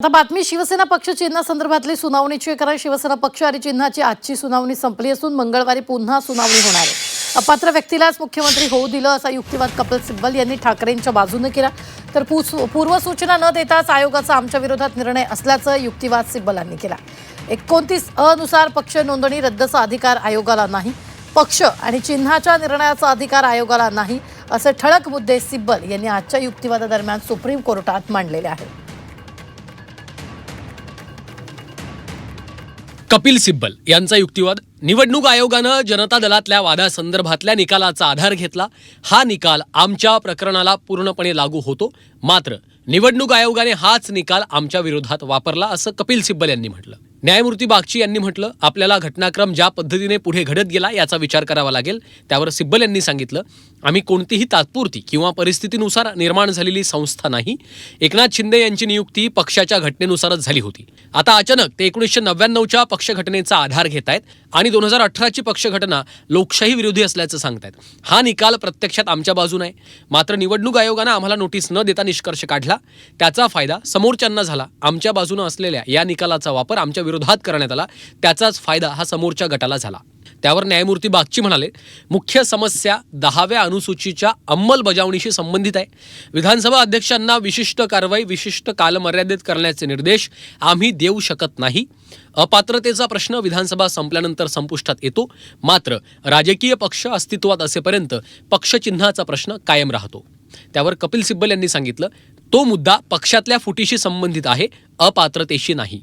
आता बातमी शिवसेना पक्ष चिन्हासंदर्भातली सुनावणीची कारण शिवसेना पक्ष आणि चिन्हाची आजची सुनावणी संपली असून मंगळवारी पुन्हा सुनावणी होणार आहे। अपात्र व्यक्तीलाच मुख्यमंत्री होऊ दिलं असा युक्तिवाद कपिल सिब्बल यांनी ठाकरेंच्या बाजूने केला, तर पूर्वसूचना न देताच आयोगाचा आमच्या विरोधात निर्णय असल्याचं युक्तिवाद सिब्बलांनी केला। 29 अ नुसार पक्ष नोंदणी रद्दचा अधिकार आयोगाला नाही, पक्ष आणि चिन्हाच्या निर्णयाचा अधिकार आयोगाला नाही असे ठळक मुद्दे सिब्बल यांनी आजच्या युक्तिवादादरम्यान सुप्रीम कोर्टात मांडलेले आहेत। कपिल सिब्बल यांचा युक्तिवाद, निवडणूक आयोगानं जनता दलातल्या वादासंदर्भातल्या निकालाचा आधार घेतला। हा निकाल आमच्या प्रकरणाला पूर्णपणे लागू होतो, मात्र निवडणूक आयोगाने हाच निकाल आमच्या विरोधात वापरला असं कपिल सिब्बल यांनी म्हटलं। न्यायमूर्ती बागची यांनी म्हटलं, आपल्याला घटनाक्रम ज्या पद्धतीने पुढे घडत गेला याचा विचार करावा लागेल। त्यावर सिब्बल यांनी सांगितलं, आम्ही कोणतीही तात्पुरती किंवा परिस्थितीनुसार निर्माण झालेली संस्था नाही। एकनाथ शिंदे यांची नियुक्ती पक्षाच्या घटनेनुसारच झाली होती। आता अचानक ते 1999च्या पक्षघटनेचा आधार घेत आहेत आणि 2018ची पक्षघटना लोकशाही विरोधी असल्याचं सांगतायत। हा निकाल प्रत्यक्षात आमच्या बाजूने आहे, मात्र निवडणूक आयोगानं आम्हाला नोटीस न देता निष्कर्ष काढला, त्याचा फायदा समोरच्यांना झाला। आमच्या बाजूने असलेल्या या निकालाचा वापर आमच्या विरोधात करण्यात आला, त्याचाच फायदा हा समोरच्या गटाला झाला। त्यावर न्यायमूर्ती बागची म्हणाले, मुख्य समस्या 10व्या अनुसूचीच्या अंमलबजावणीशी संबंधित आहे। विधानसभा अध्यक्षांना विशिष्ट कारवाई विशिष्ट कालमर्यादेत करण्याचे निर्देश आम्ही देऊ शकत नाही। अपात्रतेचा प्रश्न विधानसभा संपल्यानंतर संपुष्टात येतो, मात्र राजकीय पक्ष अस्तित्वात असेपर्यंत पक्षचिन्हाचा प्रश्न कायम राहतो। त्यावर कपिल सिब्बल यांनी सांगितलं, तो मुद्दा पक्षातल्या फुटीशी संबंधित आहे, अपात्रतेशी नाही।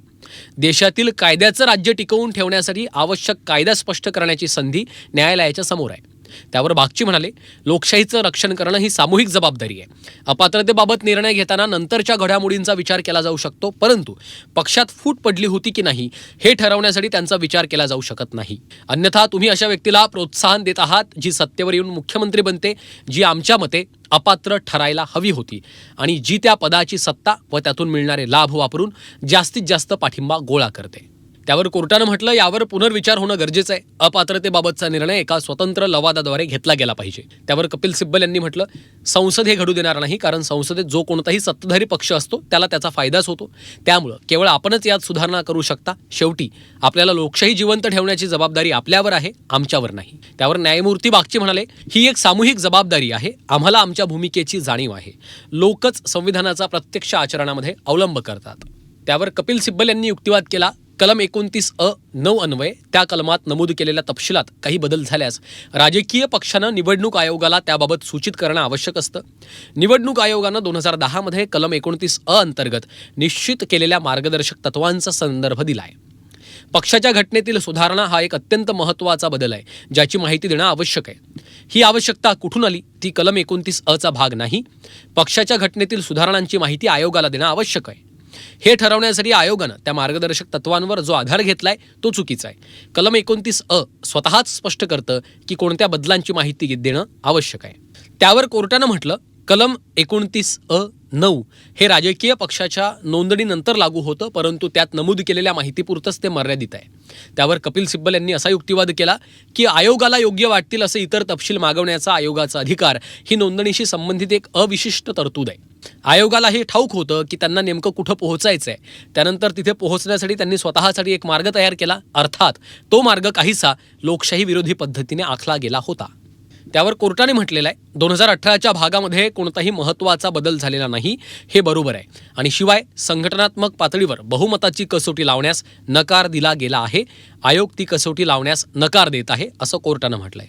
देशातील कायद्याचं राज्य टिकवून ठेवण्यासाठी आवश्यक कायदा स्पष्ट करण्याची संधी न्यायालयाच्या समोर आहे। त्यावर बागची म्हणाले, लोकशाहीचं रक्षण करणं ही सामूहिक जबाबदारी आहे। अपात्रतेबाबत निर्णय घेताना नंतरच्या घडामोडींचा विचार केला जाऊ शकतो, परंतु पक्षात फूट पडली होती की नाही हे ठरवण्यासाठी त्यांचा विचार केला जाऊ शकत नाही। अन्यथा तुम्ही अशा व्यक्तीला प्रोत्साहन देत आहात जी सत्तेवर येऊन मुख्यमंत्री बनते, जी आमच्या मते अपात्र ठरायला हवी होती आणि जी त्या पदाची सत्ता व त्यातून मिळणारे लाभ वापरून जास्तीत जास्त पाठिंबा गोळा करते। त्यावर कोर्टानं म्हटलं, यावर पुनर्विचार होणं गरजेचं आहे। अपात्रतेबाबतचा निर्णय एका स्वतंत्र लवादाद्वारे घेतला गेला पाहिजे। त्यावर कपिल सिब्बल यांनी म्हटलं, संसद हे घडू देणार नाही, कारण संसदेत जो कोणताही सत्ताधारी पक्ष असतो त्याला त्याचा फायदाच होतो। त्यामुळे केवळ आपणच यात सुधारणा करू शकता। शेवटी आपल्याला लोकशाही जिवंत ठेवण्याची जबाबदारी आपल्यावर आहे, आमच्यावर नाही। त्यावर न्यायमूर्ती बागची म्हणाले, ही एक सामूहिक जबाबदारी आहे, आम्हाला आमच्या भूमिकेची जाणीव आहे। लोकच संविधानाचा प्रत्यक्ष आचरणामध्ये अवलंब करतात। त्यावर कपिल सिब्बल यांनी युक्तिवाद केला, कलम 29 अ 9 अन्वये त्या कलमात नमूद केलेल्या तपशिलात काही बदल झाल्यास राजकीय पक्षानं निवडणूक आयोगाला त्याबाबत सूचित करणं आवश्यक असतं। निवडणूक आयोगानं 2010 मध्ये कलम 29 अ अंतर्गत निश्चित केलेल्या मार्गदर्शक तत्वांचा संदर्भ दिलाय। पक्षाच्या घटनेतील सुधारणा हा एक अत्यंत महत्त्वाचा बदल आहे, ज्याची माहिती देणं आवश्यक आहे। ही आवश्यकता कुठून आली? ती कलम 29 अ चा भाग नाही। पक्षाच्या घटनेतील सुधारणांची माहिती आयोगाला देणं आवश्यक आहे। हे ठरवण्यासाठी आयोगानं त्या मार्गदर्शक तत्वांवर जो आधार घेतलाय तो चुकीचा आहे। कलम 29 अ स्वतःच स्पष्ट करतं की कोणत्या बदलांची माहिती देणं आवश्यक आहे। त्यावर कोर्टानं म्हटलं, कलम 29 अ 9 हे राजकीय पक्षाच्या नोंदणीनंतर लागू होतं, परंतु त्यात नमूद केलेल्या माहितीपुरतंच ते मर्यादित आहे। त्यावर कपिल सिब्बल यांनी असा युक्तिवाद केला की आयोगाला योग्य वाटतील असे इतर तपशील मागवण्याचा आयोगाचा अधिकार ही नोंदणीशी संबंधित एक अविशिष्ट तरतूद आहे। आयोगाला हे ठाऊक होतं की त्यांना नेमकं कुठं पोहोचायचं आहे, त्यानंतर तिथे पोहोचण्यासाठी त्यांनी स्वतःसाठी एक मार्ग तयार केला, अर्थात तो मार्ग काहीसा लोकशाही विरोधी पद्धतीने आखला गेला होता। त्यावर कोर्टाने म्हटलेलं आहे, 2018च्या भागामध्ये कोणताही महत्त्वाचा बदल झालेला नाही, हे बरोबर आहे, आणि शिवाय संघटनात्मक पातळीवर बहुमताची कसोटी लावण्यास नकार दिला गेला आहे। आयोग ती कसोटी लावण्यास नकार देत आहे असं कोर्टानं म्हटलंय।